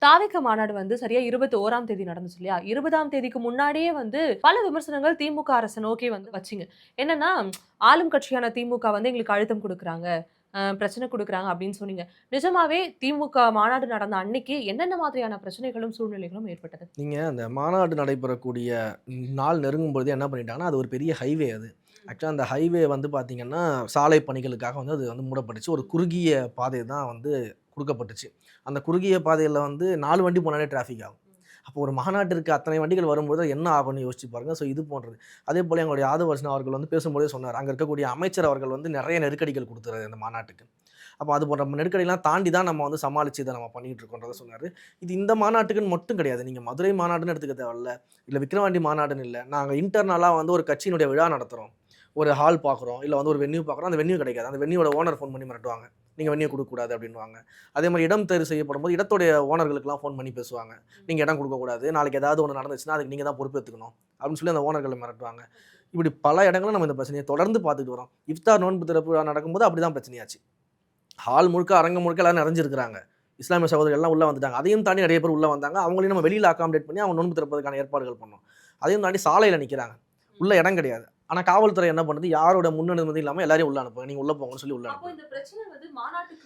தாவேக மாநாடு வந்து சரியா 21ஆம் தேதி நடந்துச்சு இல்லையா? 20ஆம் தேதிக்கு முன்னாடியே வந்து பல விமர்சனங்கள் திமுக அரச நோக்கி வந்து வச்சீங்க. என்னன்னா, ஆளும் கட்சியான திமுக வந்து எங்களுக்கு அழுத்தம் குடுக்குறாங்க. பிரச்சனை குடுக்குறாங்க அப்படின்னு சொன்னீங்க. நிஜமாவே திமுக மாநாடு நடந்த அன்னைக்கு என்னென்ன மாதிரியான பிரச்சனைகளும், சூழ்நிலைகளும் ஏற்பட்டது? நீங்க அந்த மாநாடு நடைபெறக்கூடிய நாள் நெருங்கும்பொழுதே என்ன பண்ணிட்டாங்கன்னா, அது ஒரு பெரிய ஹைவே அது. ஆக்சுவலா அந்த ஹைவே வந்து பார்த்தீங்கன்னா, சாலை பணிகளுக்காக வந்து அது வந்து மூடப்பட்டுச்சு. ஒரு குறுகிய பாதை தான் வந்து குடுக்கப்பட்டுச்சு. அந்த குறுகிய பாதையில வந்து 4 வண்டி போனாலே டிராஃபிக் ஆகும். அப்போ ஒரு மாநாட்டிற்கு அத்தனை வண்டிகள் வரும்போது என்ன ஆகும்னு யோசிச்சு பாருங்க. ஸோ இது போன்றது. அதேபோல எங்களுடைய ஆதவ அர்ஜுனா அவர்கள் வந்து பேசும்போதே சொன்னார். அங்க இருக்கக்கூடிய அமைச்சர் அவர்கள் வந்து நெறைய நெருக்கடிகள் குடுத்தாரு அந்த மாநாட்டுக்கு. அப்ப அது போன்ற நெருக்கடிலாம் தாண்டி தான் நம்ம வந்து சமாளிச்சு இத நம்ம பண்ணிட்டு இருக்கோம்ன்றத சொன்னாரு. இது இந்த மாநாட்டுக்குன்னு மட்டும் கிடையாது. நீங்க மதுரை மாநாடுன்னு எடுத்துக்க தேவையில்ல. இல்ல விக்கிரவாண்டி மாநாடுன்னு இல்ல. நாங்க இன்டர்னலா வந்து ஒரு கட்சியினுடைய விழா நடத்துறோம். ஒரு ஹால் பார்க்குறோம். இல்ல வந்து ஒரு வென்யூ பார்க்குறோம். அந்த வென்யூ கிடைக்காது. அந்த வென்யூவோட ஓனர் ஃபோன் பண்ணி மிரட்டுவாங்க. நீங்க வென்யூ குடுக்கக்கூடாது அப்டின்னுவாங்க. அதே மாரி இடம் தேர்வு செய்யப்படும்போது இடத்துடைய ஓனர்களுக்கெல்லாம் ஃபோன் பண்ணி பேசுவாங்க. நீங்க இடம் குடுக்கக்கூடாது. நாளைக்கு ஏதாவது ஒண்ணு நடந்துச்சுன்னா, அதுக்கு நீங்க தான் பொறுப்பேத்துக்கணும். அப்டின்னு சொல்லி அந்த ஓனர்கள மிரட்டுவாங்க. இப்படி பல இடங்கள்ல நம்ம இந்த பிரச்சனைய தொடர்ந்து பார்த்துட்டு வரோம். இஃப்தார் நோன்பு திறப்பு விழா நடக்கும்போது அப்படிதான் பிரச்சனையாச்சு. ஹால் முழுக்க, அரங்கம் முழுக்க எல்லாரும் நிறைஞ்சிருக்கிறாங்க. இஸ்லாமிய சகோதரர்கள் எல்லாம் உள்ள வந்துட்டாங்க. அதையும் தாண்டி நெறைய பேர் உள்ள வந்தாங்க. அவங்களையும் நம்ம வெளியில அக்காமடேட் பண்ணி அவங்க நோன்பு திறப்பதற்கான ஏற்பாடுகள் பண்ணோம். அதையும் தாண்டி சாலையில நிக்கிறாங்க. உள்ள இடம் கிடையாது. ஆனா காவல்துறை என்ன பண்ணுது? யாரோட முன் அனுமதியும் இல்லாம எல்லாரையும் உள்ள அனுப்புங்க. நீங்க உள்ள போங்கன்னு சொல்லி உள்ள அப்போ அனுப்புது. இந்த பிரச்சனை வந்து மாநாட்டுக்கு